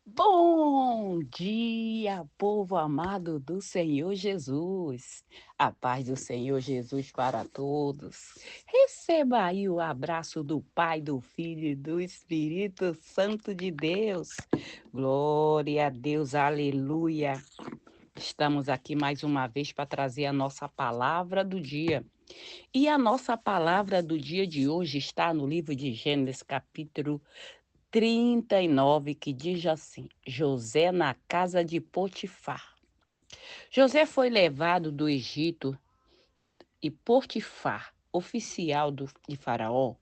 Bom dia, povo amado do Senhor Jesus. A paz do Senhor Jesus para todos. Receba aí o abraço do Pai, do Filho e do Espírito Santo de Deus. Glória a Deus, aleluia. Estamos aqui mais uma vez para trazer a nossa palavra do dia. E a nossa palavra do dia de hoje está no livro de Gênesis, capítulo 39, que diz assim: José na casa de Potifar. José foi levado do Egito e Potifar, oficial de Faraó,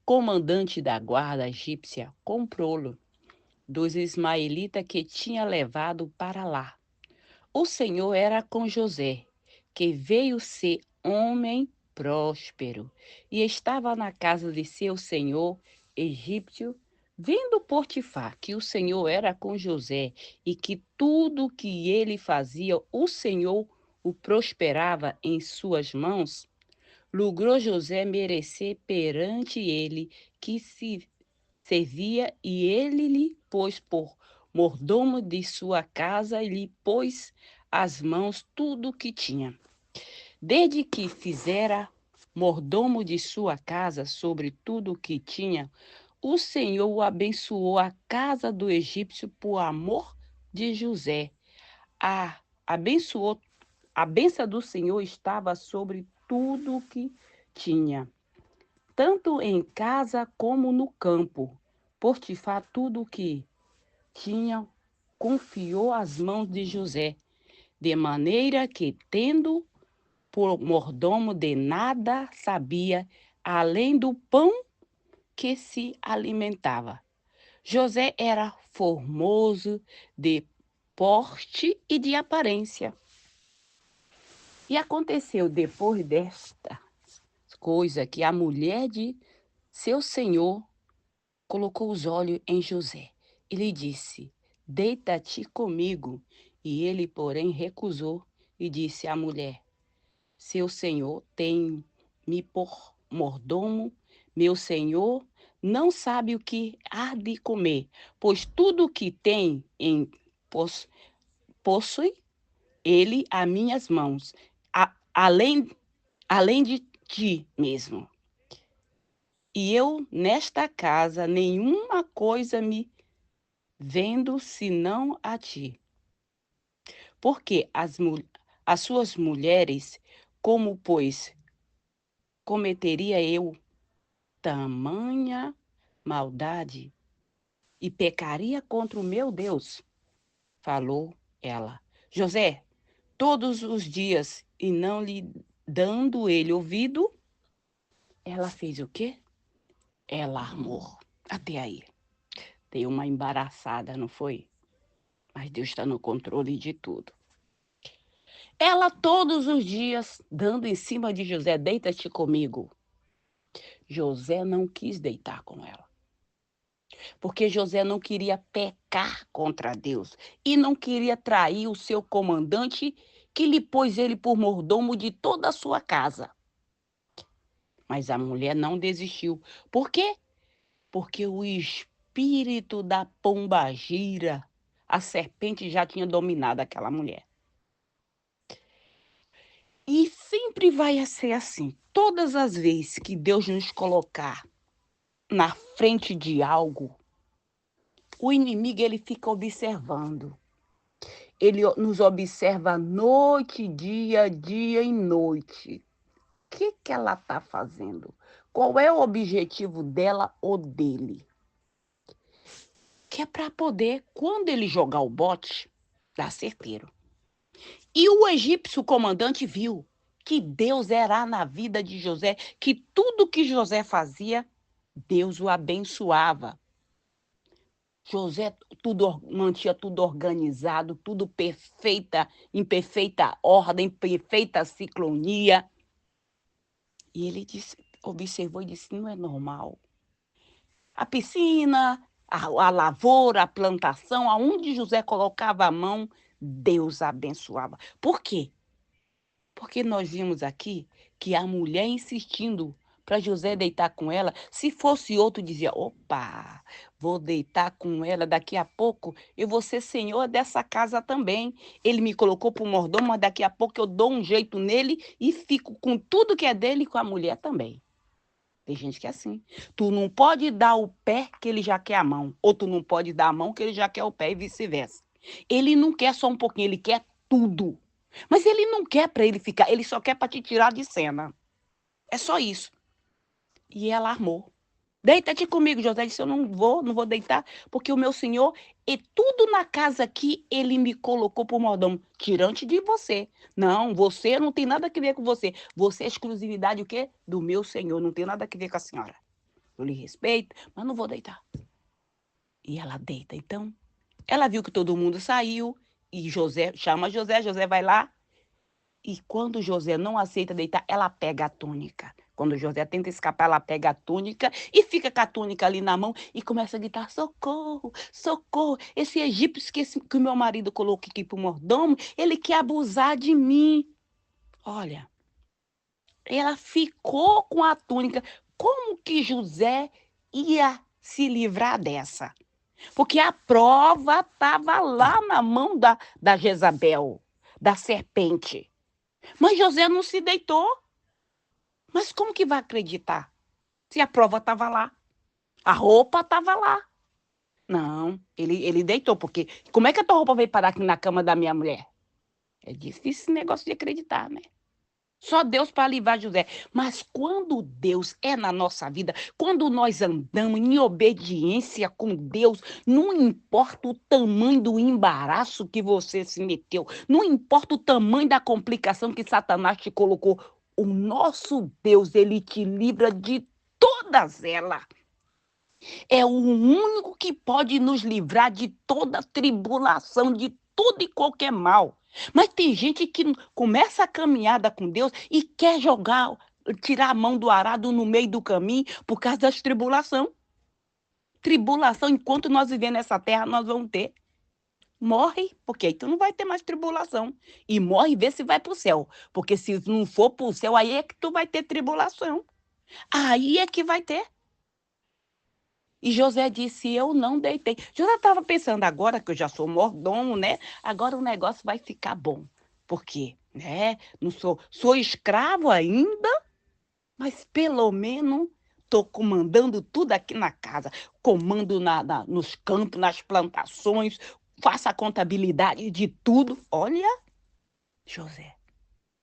comandante da guarda egípcia, comprou-lo dos ismaelitas que tinha levado para lá. O Senhor era com José, que veio ser homem próspero, e estava na casa de seu senhor egípcio, vendo Potifar que o Senhor era com José e que tudo que ele fazia, o Senhor o prosperava em suas mãos, logrou José merecer perante ele que se servia, e ele lhe pôs por mordomo de sua casa e lhe pôs às mãos tudo o que tinha. Desde que fizera mordomo de sua casa sobre tudo o que tinha, o Senhor o abençoou a casa do egípcio por amor de José. Abençoou, a bênção do Senhor estava sobre tudo o que tinha, tanto em casa como no campo. Potifar tudo o que tinha confiou às mãos de José, de maneira que, tendo por mordomo, de nada sabia, além do pão que se alimentava. José era formoso de porte e de aparência. E aconteceu depois desta coisa que a mulher de seu senhor colocou os olhos em José e lhe disse: Deita-te comigo. E ele, porém, recusou e disse à mulher: Seu senhor tem-me por mordomo, meu senhor não sabe o que há de comer, pois tudo o que tem possui ele a minhas mãos, além de ti mesmo. E eu, nesta casa, nenhuma coisa me vendo senão a ti. Porque as suas mulheres, como, pois, cometeria eu tamanha maldade e pecaria contra o meu Deus? Falou ela. José, todos os dias, e não lhe dando ele ouvido, ela fez o quê? Ela armou. Até aí. Deu uma embaraçada, não foi? Mas Deus está no controle de tudo. Ela todos os dias dando em cima de José: deita-te comigo. José não quis deitar com ela, porque José não queria pecar contra Deus e não queria trair o seu comandante, que lhe pôs ele por mordomo de toda a sua casa. Mas a mulher não desistiu. Por quê? Porque o espírito da pombagira, a serpente, já tinha dominado aquela mulher. E sempre vai ser assim. Todas as vezes que Deus nos colocar na frente de algo, o inimigo ele fica observando. Ele nos observa noite, dia e noite. O que ela está fazendo? Qual é o objetivo dela ou dele? Que é para poder, quando ele jogar o bote, dar certeiro. E o egípcio comandante viu que Deus era na vida de José, que tudo que José fazia, Deus o abençoava. José mantinha tudo organizado, tudo perfeita, em perfeita ordem, perfeita sincronia. E ele observou e disse: não é normal. A piscina, a lavoura, a plantação, aonde José colocava a mão, Deus abençoava. Por quê? Porque nós vimos aqui que a mulher insistindo para José deitar com ela. Se fosse outro, dizia: opa, vou deitar com ela, daqui a pouco eu vou ser senhor dessa casa também. Ele me colocou para o mordomo, mas daqui a pouco eu dou um jeito nele e fico com tudo que é dele e com a mulher também. Tem gente que é assim. Tu não pode dar o pé que ele já quer a mão, ou tu não pode dar a mão que ele já quer o pé e vice-versa. Ele não quer só um pouquinho, ele quer tudo. Mas ele não quer para ele ficar, ele só quer para te tirar de cena. É só isso. E ela armou. Deita aqui comigo, José disse: eu não vou deitar, porque o meu senhor, e tudo na casa aqui, ele me colocou por mordomo, tirante de você. Não, você não tem nada a ver com você. Você é exclusividade o quê? Do meu senhor, não tem nada a ver com a senhora. Eu lhe respeito, mas não vou deitar. E ela deita, então. Ela viu que todo mundo saiu, e José, chama José, José vai lá, e quando José não aceita deitar, ela pega a túnica. Quando José tenta escapar, ela pega a túnica e fica com a túnica ali na mão e começa a gritar: socorro, socorro. Esse egípcio que o meu marido colocou aqui para o mordomo, ele quer abusar de mim. Olha, ela ficou com a túnica. Como que José ia se livrar dessa? Porque a prova estava lá na mão da Jezabel, da serpente. Mas José não se deitou. Mas como que vai acreditar? Se a prova estava lá, a roupa estava lá. Não, ele deitou, porque como é que a tua roupa veio parar aqui na cama da minha mulher? É difícil esse negócio de acreditar, né? Só Deus para livrar José. Mas quando Deus é na nossa vida, quando nós andamos em obediência com Deus, não importa o tamanho do embaraço que você se meteu, não importa o tamanho da complicação que Satanás te colocou, o nosso Deus, ele te livra de todas elas. É o único que pode nos livrar de toda tribulação, de tudo e qualquer mal. Mas tem gente que começa a caminhada com Deus e quer tirar a mão do arado no meio do caminho por causa das tribulações. Tribulação, enquanto nós vivemos nessa terra, nós vamos ter. Morre, porque aí tu não vai ter mais tribulação. E morre e vê se vai para o céu. Porque se não for para o céu, aí é que tu vai ter tribulação. Aí é que vai ter. E José disse: eu não deitei. José estava pensando: agora que eu já sou mordomo, né? Agora o negócio vai ficar bom. Por quê? Né? Não sou escravo ainda, mas pelo menos estou comandando tudo aqui na casa. Comando nos campos, nas plantações, faço a contabilidade de tudo. Olha, José.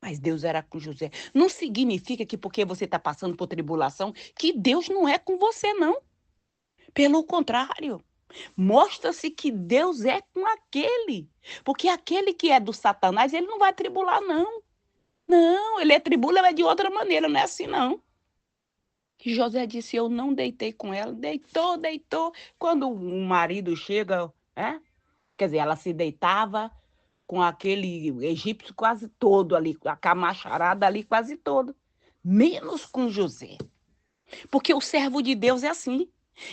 Mas Deus era com José. Não significa que porque você está passando por tribulação, que Deus não é com você, não. Pelo contrário, mostra-se que Deus é com aquele. Porque aquele que é do Satanás, ele não vai tribular, não. Não, ele tribula, mas de outra maneira, não é assim, não. E José disse: eu não deitei com ela. Deitou, deitou. Quando o marido chega, quer dizer, ela se deitava com aquele egípcio quase todo ali, com a camacharada ali quase todo. Menos com José. Porque o servo de Deus é assim.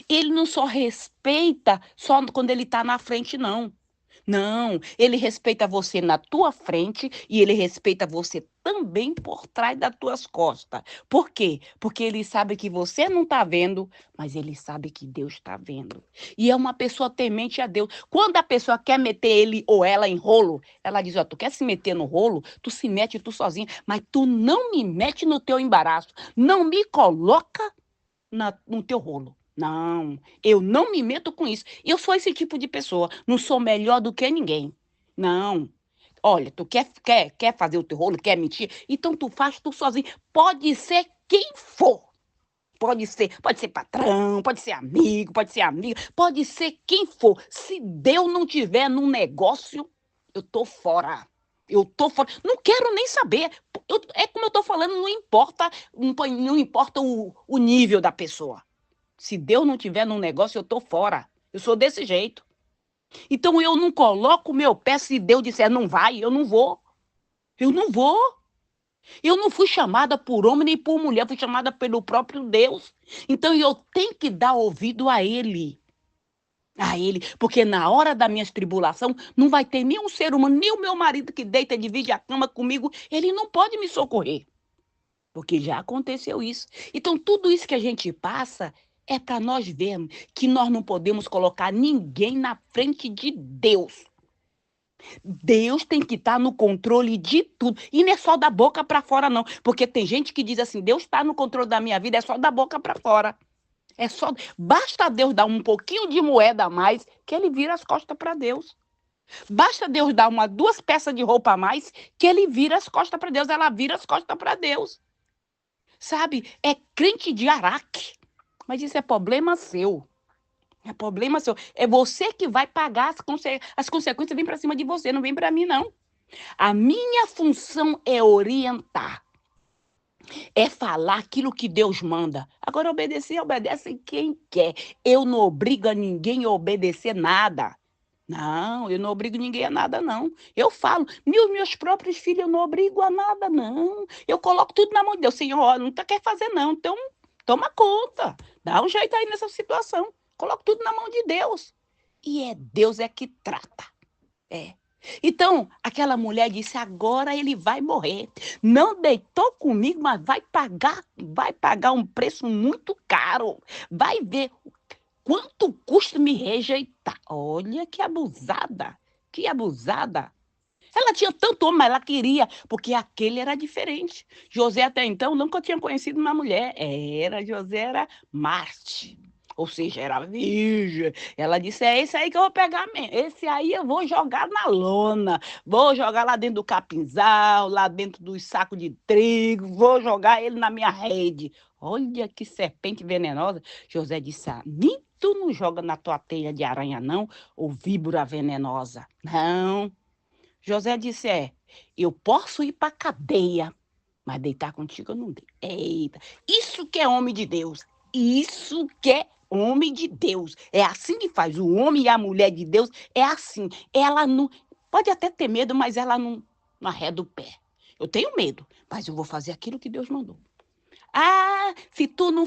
Ele não só respeita só quando ele está na frente, não. Não, ele respeita você na tua frente e ele respeita você também por trás das tuas costas. Por quê? Porque ele sabe que você não está vendo, mas ele sabe que Deus está vendo. E é uma pessoa temente a Deus. Quando a pessoa quer meter ele ou ela em rolo, ela diz: ó, tu quer se meter no rolo? Tu se mete tu sozinha, mas tu não me mete no teu embaraço. Não me coloca no teu rolo. Não, eu não me meto com isso. Eu sou esse tipo de pessoa. Não sou melhor do que ninguém. Não. Olha, tu quer fazer o teu rolo, quer mentir? Então tu faz tu sozinho. Pode ser quem for. Pode ser patrão, pode ser amigo, pode ser amiga, pode ser quem for. Se Deus não tiver num negócio, eu tô fora. Eu tô fora. Não quero nem saber. É como eu tô falando, não importa o nível da pessoa. Se Deus não tiver num negócio, eu tô fora. Eu sou desse jeito. Então eu não coloco o meu pé se Deus disser não vai, eu não vou. Eu não vou. Eu não fui chamada por homem nem por mulher, fui chamada pelo próprio Deus. Então eu tenho que dar ouvido a Ele. A Ele, porque na hora da minha tribulação não vai ter nenhum ser humano, nem o meu marido que deita e divide a cama comigo, ele não pode me socorrer. porque já aconteceu isso. Então, tudo isso que a gente passa é para nós vermos que nós não podemos colocar ninguém na frente de Deus. Deus tem que estar no controle de tudo. E não é só da boca para fora, não. Porque tem gente que diz assim: Deus está no controle da minha vida, é só da boca para fora. É só. Basta Deus dar um pouquinho de moeda a mais, que ele vira as costas para Deus. Basta Deus dar duas peças de roupa a mais, que ele vira as costas para Deus. Ela vira as costas para Deus. Sabe? É crente de Araque. Mas isso é problema seu. É problema seu. É você que vai pagar as consequências, vêm para cima de você, não vem para mim, não. A minha função é orientar, é falar aquilo que Deus manda. Agora, obedecer, obedece quem quer. Eu não obrigo a ninguém a obedecer nada. Não, eu não obrigo ninguém a nada, não. Eu falo, meus próprios filhos, eu não obrigo a nada, não. Eu coloco tudo na mão de Deus. Senhor, ó, não quer fazer, não. Então, toma conta. Dá um jeito aí nessa situação. Coloco tudo na mão de Deus. E é Deus é que trata. É. Então, aquela mulher disse: agora ele vai morrer. Não deitou comigo, mas vai pagar um preço muito caro. Vai ver quanto custa me rejeitar. Olha que abusada, que abusada. Ela tinha tanto homem, mas ela queria, porque aquele era diferente. José até então nunca tinha conhecido uma mulher. José era Marte. Ou seja, era virgem. Ela disse: é esse aí que eu vou pegar mesmo. Esse aí eu vou jogar na lona. Vou jogar lá dentro do capinzal, lá dentro dos sacos de trigo. Vou jogar ele na minha rede. Olha que serpente venenosa. José disse: mim tu não joga na tua teia de aranha, não, ou víbora venenosa. Não. José disse: eu posso ir para a cadeia, mas deitar contigo eu não deito. Eita, isso que é homem de Deus. Isso que é homem de Deus. É assim que faz. O homem e a mulher de Deus é assim. Ela não. Pode até ter medo, mas ela não arreda o pé. Eu tenho medo, mas eu vou fazer aquilo que Deus mandou. Se tu não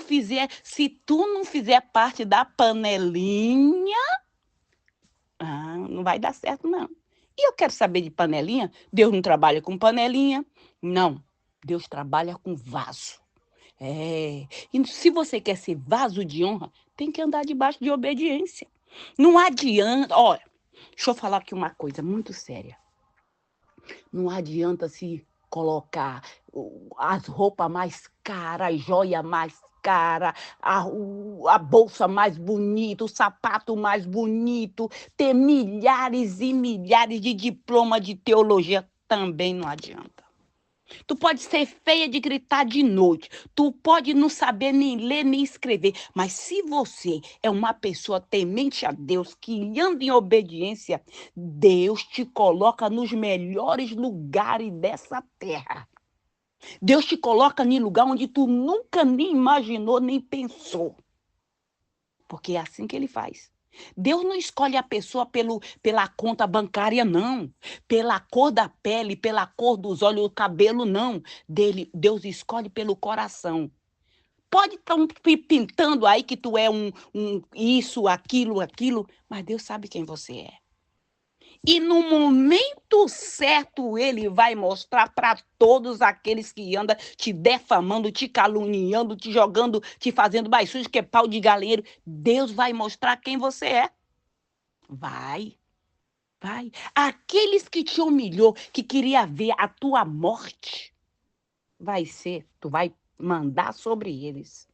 fizer parte da panelinha, não vai dar certo, não. E eu quero saber de panelinha. Deus não trabalha com panelinha. Não. Deus trabalha com vaso. E se você quer ser vaso de honra, tem que andar debaixo de obediência. Não adianta. Olha, deixa eu falar aqui uma coisa muito séria. Não adianta se colocar as roupas mais caras, a joia mais cara, a bolsa mais bonita, o sapato mais bonito, ter milhares e milhares de diplomas de teologia, também não adianta. Tu pode ser feia de gritar de noite, tu pode não saber nem ler nem escrever, mas se você é uma pessoa temente a Deus, que anda em obediência, Deus te coloca nos melhores lugares dessa terra. Deus te coloca em lugar onde tu nunca nem imaginou, nem pensou. Porque é assim que ele faz. Deus não escolhe a pessoa pela conta bancária, não. Pela cor da pele, pela cor dos olhos, o cabelo, não. Deus escolhe pelo coração. Pode estar pintando aí que tu é um isso, aquilo, mas Deus sabe quem você é. E no momento certo, ele vai mostrar para todos aqueles que andam te defamando, te caluniando, te jogando, te fazendo mais sujo que pau de galinheiro. Deus vai mostrar quem você é. Vai. Aqueles que te humilhou, que queria ver a tua morte, tu vai mandar sobre eles.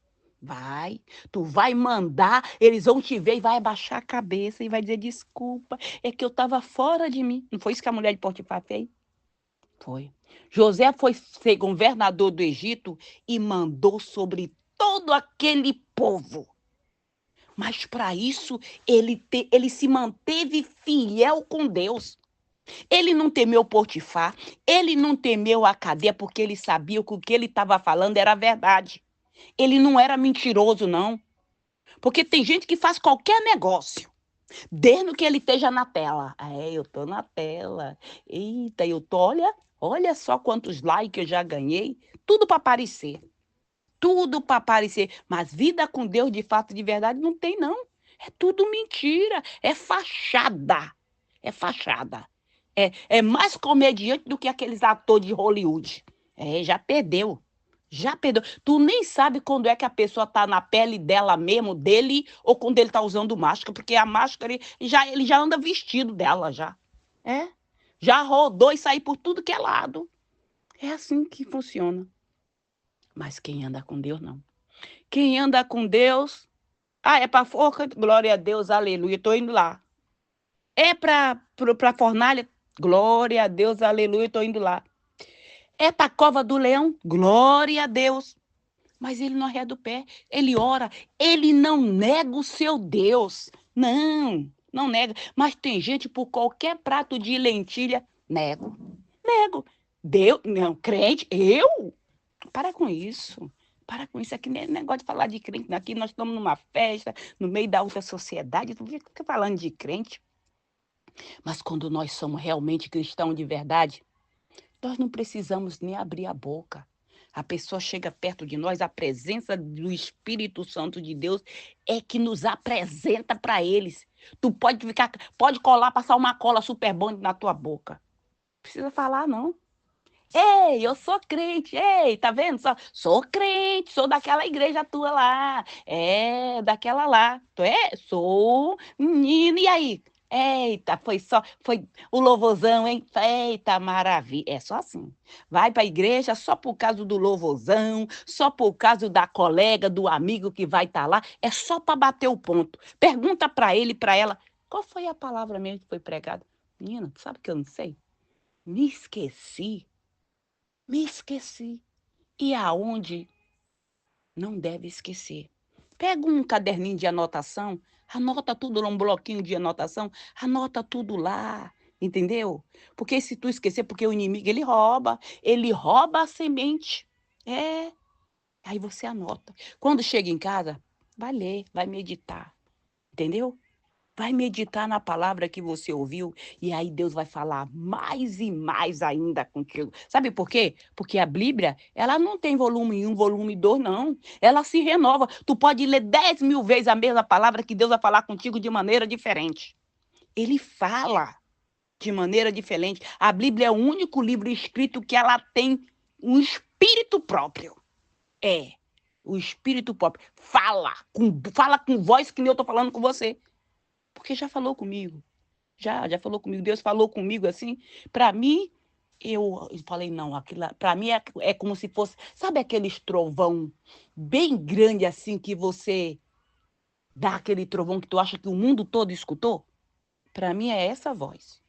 Tu vai mandar, eles vão te ver e vai abaixar a cabeça e vai dizer: desculpa, é que eu estava fora de mim. Não foi isso que a mulher de Potifar fez? Foi. José foi ser governador do Egito e mandou sobre todo aquele povo. Mas para isso, ele se manteve fiel com Deus. Ele não temeu Potifar, ele não temeu a cadeia, porque ele sabia que o que ele estava falando era verdade. Ele não era mentiroso, não. Porque tem gente que faz qualquer negócio, desde que ele esteja na tela. Eu tô na tela. Eita, olha só quantos likes eu já ganhei. Tudo para aparecer. Tudo para aparecer. Mas vida com Deus, de fato, de verdade, não tem, não. É tudo mentira. É fachada. É fachada. É mais comediante do que aqueles atores de Hollywood. Já perdeu. Já perdoou. Tu nem sabe quando é que a pessoa tá na pele dela mesmo, dele, ou quando ele tá usando máscara, porque a máscara, ele já anda vestido dela, já. É? Já rodou e saiu por tudo que é lado. É assim que funciona. Mas quem anda com Deus, não. Quem anda com Deus... Ah, é pra forca? Glória a Deus, aleluia, tô indo lá. É pra fornalha? Glória a Deus, aleluia, tô indo lá. É pra cova do leão? Glória a Deus. Mas ele não arreda o pé, ele ora, ele não nega o seu Deus. Não, não nega. Mas tem gente por qualquer prato de lentilha, nego, nego. Deus, não, crente, eu? Para com isso. Para com isso, aqui nem é negócio de falar de crente. Aqui nós estamos numa festa, no meio da alta sociedade, tu fica falando de crente. Mas quando nós somos realmente cristãos de verdade, nós não precisamos nem abrir a boca. A pessoa chega perto de nós, a presença do Espírito Santo de Deus é que nos apresenta para eles. Tu pode colar, passar uma cola super bond na tua boca. Não precisa falar, não. Ei, eu sou crente. Ei, tá vendo? Sou crente, sou daquela igreja tua lá. É, daquela lá. Tu é? Sou menino. E aí? Eita, foi o louvorzão, hein? Eita, maravilha. É só assim. Vai para a igreja só por causa do louvorzão, só por causa da colega, do amigo que vai estar lá. É só para bater o ponto. Pergunta para ele, para ela, qual foi a palavra mesmo que foi pregada? Menina, tu sabe que eu não sei? Me esqueci. Me esqueci. E aonde não deve esquecer. Pega um caderninho de anotação, anota tudo num bloquinho de anotação, anota tudo lá, entendeu? Porque se tu esquecer, porque o inimigo, ele rouba a semente. É, aí você anota. Quando chega em casa, vai ler, vai meditar, entendeu? Vai meditar na palavra que você ouviu e aí Deus vai falar mais e mais ainda contigo. Sabe por quê? Porque a Bíblia, ela não tem volume 1, volume 2, não. Ela se renova. Tu pode ler 10.000 vezes a mesma palavra que Deus vai falar contigo de maneira diferente. Ele fala de maneira diferente. A Bíblia é o único livro escrito que ela tem um espírito próprio. É, o espírito próprio. Fala com voz que nem eu estou falando com você. Porque já falou comigo. Já falou comigo. Deus falou comigo assim. Para mim, eu falei, não, aquilo para mim é como se fosse, sabe aqueles trovão bem grande assim que você dá aquele trovão que tu acha que o mundo todo escutou? Para mim é essa voz.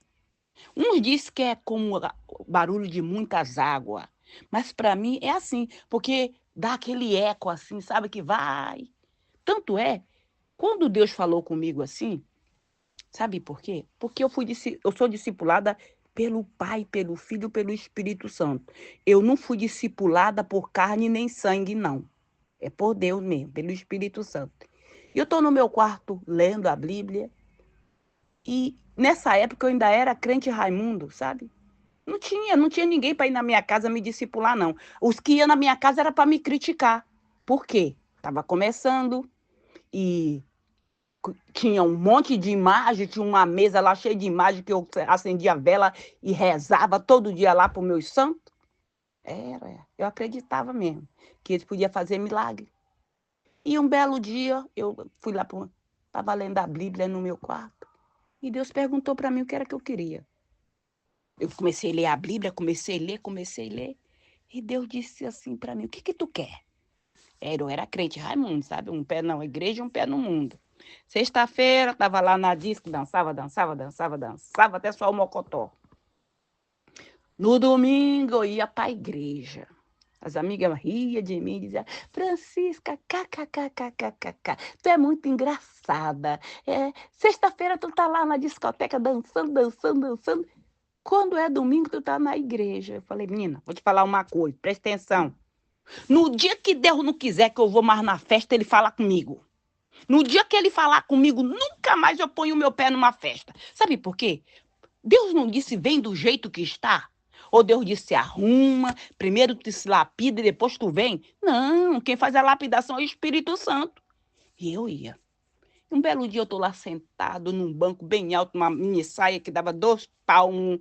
Uns dizem que é como o barulho de muitas águas, mas para mim é assim, porque dá aquele eco assim, sabe que vai. Tanto é, quando Deus falou comigo assim, sabe por quê? Porque eu sou discipulada pelo Pai, pelo Filho, pelo Espírito Santo. Eu não fui discipulada por carne nem sangue, não. É por Deus mesmo, pelo Espírito Santo. E eu estou no meu quarto lendo a Bíblia. E nessa época eu ainda era crente Raimundo, sabe? Não tinha ninguém para ir na minha casa me discipular, não. Os que iam na minha casa era para me criticar. Por quê? Estava começando e tinha um monte de imagem, tinha uma mesa lá cheia de imagem que eu acendia a vela e rezava todo dia lá para os meus santos. Eu acreditava mesmo que eles podiam fazer milagre. E um belo dia eu fui lá, estava lendo a Bíblia no meu quarto e Deus perguntou para mim o que era que eu queria. Eu comecei a ler a Bíblia, comecei a ler. E Deus disse assim para mim, o que que tu quer? Eu era crente Raimundo, sabe? Um pé na igreja e um pé no mundo. Sexta-feira, estava lá na disco, dançava, até só o mocotó. No domingo, eu ia para a igreja. As amigas riam de mim e diziam, Francisca, kkkkkk, tu é muito engraçada. Sexta-feira tu tá lá na discoteca dançando. Quando é domingo, tu tá na igreja. Eu falei, menina, vou te falar uma coisa, presta atenção. No dia que Deus não quiser que eu vou mais na festa, ele fala comigo. No dia que ele falar comigo, nunca mais eu ponho o meu pé numa festa. Sabe por quê? Deus não disse vem do jeito que está. Ou Deus disse arruma, primeiro tu se lapida e depois tu vem. Não, quem faz a lapidação é o Espírito Santo. E eu ia. Um belo dia eu tô lá sentado num banco bem alto, uma mini saia que dava 2 palmos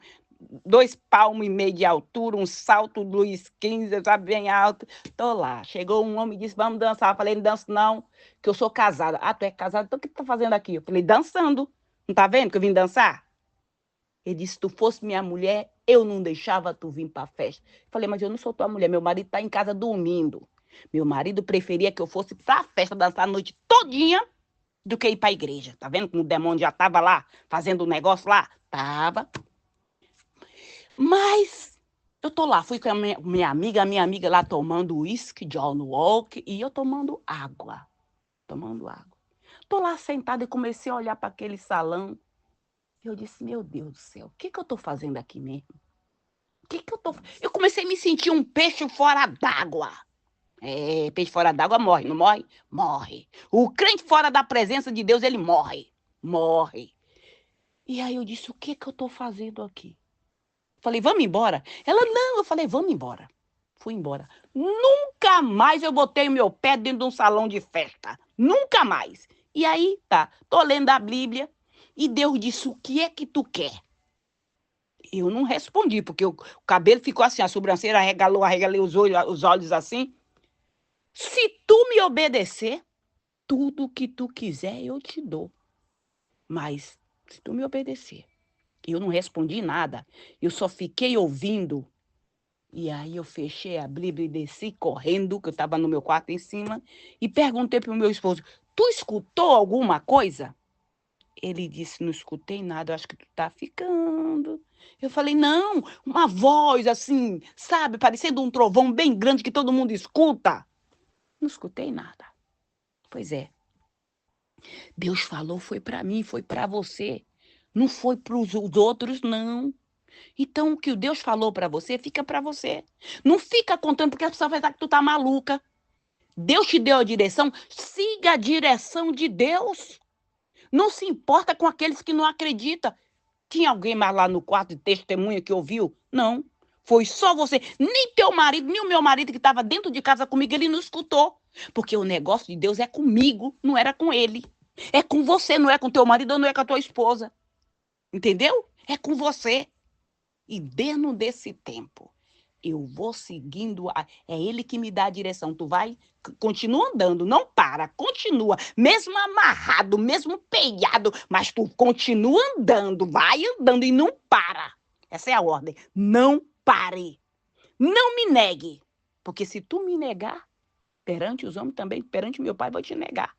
2,5 palmos de altura, um salto Luiz XV, sabe, bem alto. Tô lá. Chegou um homem e disse, vamos dançar. Eu falei, não danço não, que eu sou casada. Ah, tu é casada? Então o que tu tá fazendo aqui? Eu falei, dançando. Não tá vendo que eu vim dançar? Ele disse, se tu fosse minha mulher, eu não deixava tu vir pra festa. Eu falei, mas eu não sou tua mulher, meu marido tá em casa dormindo. Meu marido preferia que eu fosse pra festa dançar a noite todinha do que ir pra igreja. Tá vendo como o demônio já tava lá, fazendo o negócio lá? Tava. Mas eu tô lá, fui com a minha amiga lá tomando uísque, John Walker, e eu tomando água. Tomando água. Tô lá sentada e comecei a olhar para aquele salão. E eu disse, meu Deus do céu, o que eu tô fazendo aqui mesmo? O que eu tô... Eu comecei a me sentir um peixe fora d'água. É, peixe fora d'água morre, não morre? Morre. O crente fora da presença de Deus, ele morre. Morre. E aí eu disse, o que eu tô fazendo aqui? Falei, vamos embora? Ela, não. Eu falei, vamos embora. Fui embora. Nunca mais eu botei o meu pé dentro de um salão de festa. Nunca mais. E aí, tá, tô lendo a Bíblia e Deus disse, o que é que tu quer? Eu não respondi, porque o cabelo ficou assim, a sobrancelha arregalei os olhos assim. Se tu me obedecer, tudo que tu quiser eu te dou. Mas se tu me obedecer, eu não respondi nada. Eu só fiquei ouvindo. E aí eu fechei a Bíblia e desci correndo, que eu estava no meu quarto em cima, e perguntei para o meu esposo, tu escutou alguma coisa? Ele disse, não escutei nada, eu acho que tu tá ficando. Eu falei, não, uma voz assim, sabe, parecendo um trovão bem grande que todo mundo escuta. Não escutei nada. Pois é, Deus falou, foi para mim, foi para você. Não foi para os outros, não. Então, o que Deus falou para você, fica para você. Não fica contando, porque a pessoa vai achar que tu tá maluca. Deus te deu a direção, siga a direção de Deus. Não se importa com aqueles que não acreditam. Tinha alguém mais lá no quarto de testemunha que ouviu? Não. Foi só você. Nem teu marido, nem o meu marido que estava dentro de casa comigo, ele não escutou. Porque o negócio de Deus é comigo, não era com ele. É com você, não é com teu marido, não é com a tua esposa. Entendeu? É com você. E dentro desse tempo, eu vou seguindo, é ele que me dá a direção. Tu vai, continua andando, não para, continua, mesmo amarrado, mesmo peiado, mas tu continua andando, vai andando e não para. Essa é a ordem, não pare, não me negue, porque se tu me negar, perante os homens também, perante meu pai, vou te negar.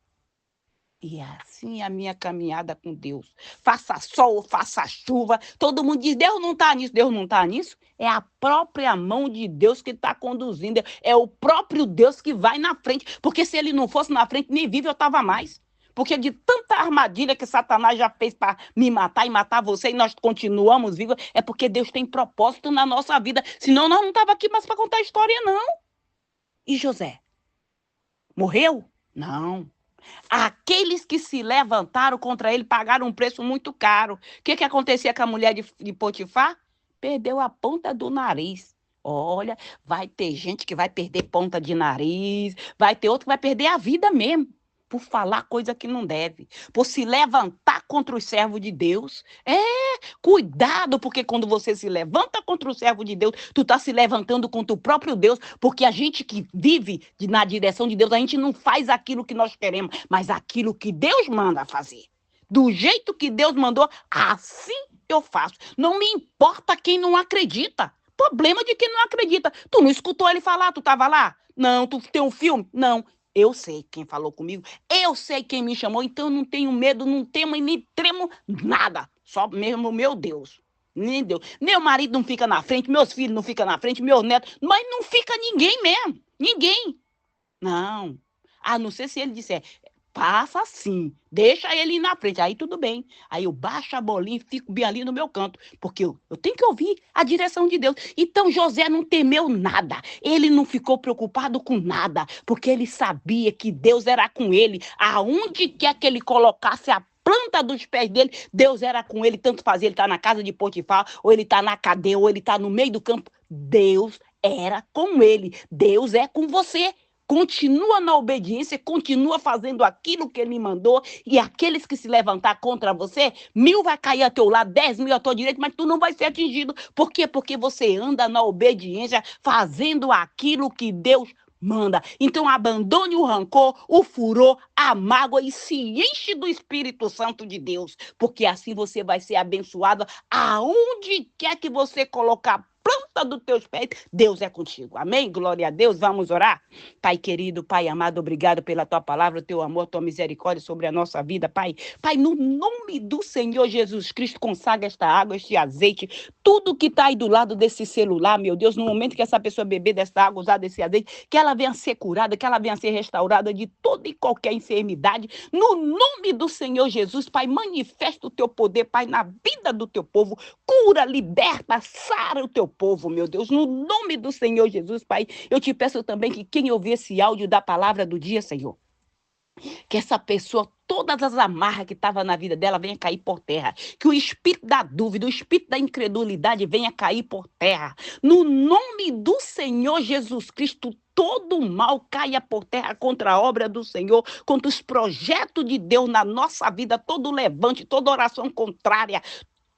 E assim a minha caminhada com Deus. Faça sol, faça chuva. Todo mundo diz, Deus não está nisso. Deus não está nisso. É a própria mão de Deus que está conduzindo. É o próprio Deus que vai na frente. Porque se ele não fosse na frente, nem vivo eu estava mais. Porque de tanta armadilha que Satanás já fez para me matar e matar você, e nós continuamos vivos, é porque Deus tem propósito na nossa vida. Senão nós não estávamos aqui mais para contar a história, não. E José? Morreu? Não. Aqueles que se levantaram contra ele pagaram um preço muito caro. O que acontecia com a mulher de Potifar? Perdeu a ponta do nariz. Olha, vai ter gente que vai perder ponta de nariz, vai ter outro que vai perder a vida mesmo, por falar coisa que não deve, por se levantar contra os servos de Deus. Cuidado, porque quando você se levanta contra o servo de Deus, tu tá se levantando contra o próprio Deus, porque a gente que vive na direção de Deus, a gente não faz aquilo que nós queremos, mas aquilo que Deus manda fazer. Do jeito que Deus mandou, assim eu faço. Não me importa quem não acredita. Problema de quem não acredita. Tu não escutou ele falar? Tu tava lá? Não. Tu tem um filme? Não. Eu sei quem falou comigo, eu sei quem me chamou, então eu não tenho medo, não temo e nem tremo nada. Só mesmo meu Deus. Nem Deus. Meu marido não fica na frente, meus filhos não ficam na frente, meus netos, mas não fica ninguém mesmo. Ninguém. Não. A não ser se ele disser, passa assim, deixa ele ir na frente, aí tudo bem. Aí eu baixo a bolinha e fico bem ali no meu canto, porque eu tenho que ouvir a direção de Deus. Então José não temeu nada, ele não ficou preocupado com nada, porque ele sabia que Deus era com ele, aonde quer que ele colocasse a planta dos pés dele, Deus era com ele, tanto fazia ele estar na casa de Potifar, ou ele está na cadeia, ou ele está no meio do campo, Deus era com ele, Deus é com você. continua na obediência, continua fazendo aquilo que ele mandou, e aqueles que se levantar contra você, 1.000 vai cair a teu lado, 10.000 à tua direita, mas tu não vai ser atingido. Por quê? Porque você anda na obediência, fazendo aquilo que Deus manda. Então abandone o rancor, o furor, a mágoa e se enche do Espírito Santo de Deus, porque assim você vai ser abençoado aonde quer que você colocar a planta dos teus pés, Deus é contigo. Amém? Glória a Deus. Vamos orar? Pai querido, Pai amado, obrigado pela tua palavra, teu amor, tua misericórdia sobre a nossa vida, Pai. Pai, no nome do Senhor Jesus Cristo, consagra esta água, este azeite, tudo que está aí do lado desse celular, meu Deus, no momento que essa pessoa beber desta água, usar desse azeite, que ela venha ser curada, que ela venha ser restaurada de toda e qualquer enfermidade, no nome do Senhor Jesus, Pai, manifesta o teu poder, Pai, na vida do teu povo, cura, liberta, sara o teu povo, meu Deus, no nome do Senhor Jesus, Pai, eu te peço também que quem ouvir esse áudio da palavra do dia, Senhor, que essa pessoa, todas as amarras que estavam na vida dela venha cair por terra. Que o espírito da dúvida, o espírito da incredulidade venha cair por terra. No nome do Senhor Jesus Cristo, todo mal caia por terra contra a obra do Senhor, contra os projetos de Deus na nossa vida, todo levante, toda oração contrária,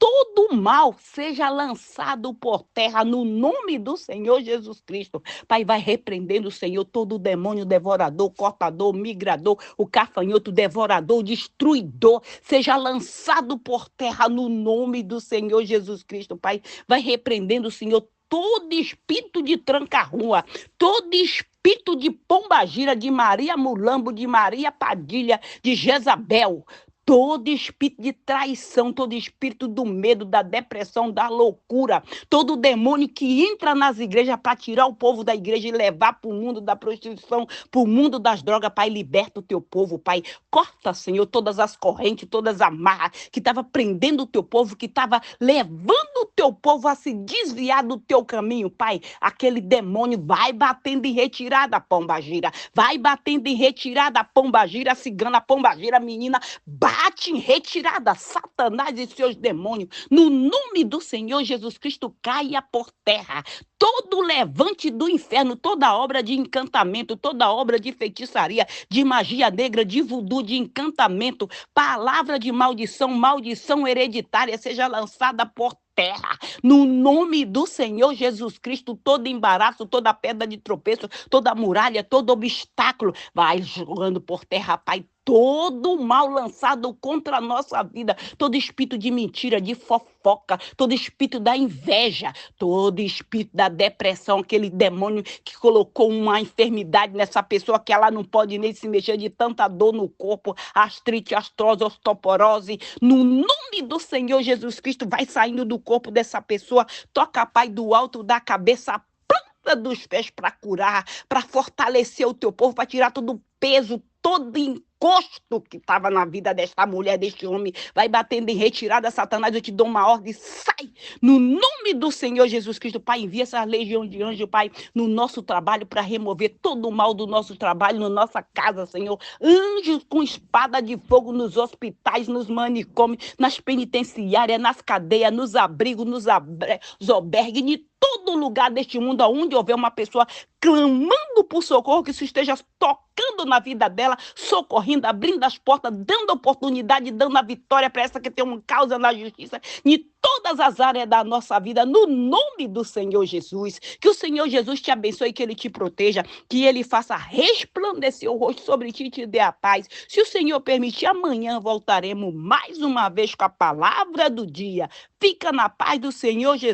todo mal seja lançado por terra no nome do Senhor Jesus Cristo. Pai, vai repreendendo, Senhor, todo demônio devorador, cortador, migrador, o cafanhoto devorador, destruidor, seja lançado por terra no nome do Senhor Jesus Cristo. Pai, vai repreendendo, Senhor, todo espírito de tranca-rua, todo espírito de pombagira, de Maria Mulambo, de Maria Padilha, de Jezabel, todo espírito de traição, todo espírito do medo, da depressão, da loucura, todo demônio que entra nas igrejas para tirar o povo da igreja e levar para o mundo da prostituição, para o mundo das drogas, Pai, liberta o teu povo, Pai. Corta, Senhor, todas as correntes, todas as amarras que estava prendendo o teu povo, que estava levando o teu povo a se desviar do teu caminho, Pai. Aquele demônio vai batendo em retirada, pombagira, vai batendo em retirada, pombagira, cigana, pombagira, menina, bate em retirada, Satanás e seus demônios. No nome do Senhor Jesus Cristo, caia por terra todo levante do inferno, toda obra de encantamento, toda obra de feitiçaria, de magia negra, de voodoo, de encantamento, palavra de maldição, maldição hereditária, seja lançada por terra. No nome do Senhor Jesus Cristo, todo embaraço, toda pedra de tropeço, toda muralha, todo obstáculo, vai jogando por terra, Pai, todo mal lançado contra a nossa vida, todo espírito de mentira, de fofoca, todo espírito da inveja, todo espírito da depressão, aquele demônio que colocou uma enfermidade nessa pessoa que ela não pode nem se mexer de tanta dor no corpo, artrite, astrose, osteoporose, no nome do Senhor Jesus Cristo, vai saindo do corpo dessa pessoa, toca, Pai, do alto da cabeça, a planta dos pés para curar, para fortalecer o teu povo, para tirar todo o peso, todo encosto que estava na vida desta mulher, deste homem, vai batendo em retirada, Satanás, eu te dou uma ordem, sai, no nome do Senhor Jesus Cristo, Pai, envia essa legião de anjos, Pai, no nosso trabalho, para remover todo o mal do nosso trabalho, na nossa casa, Senhor, anjos com espada de fogo nos hospitais, nos manicômios, nas penitenciárias, nas cadeias, nos abrigos, nos albergues, em todo lugar deste mundo, onde houver uma pessoa clamando por socorro, que isso esteja tocando na vida dela, socorrendo, abrindo as portas, dando oportunidade, dando a vitória para essa que tem uma causa na justiça, em todas as áreas da nossa vida, no nome do Senhor Jesus. Que o Senhor Jesus te abençoe, que Ele te proteja, que Ele faça resplandecer o rosto sobre ti e te dê a paz. Se o Senhor permitir, amanhã voltaremos mais uma vez com a palavra do dia. Fica na paz do Senhor Jesus.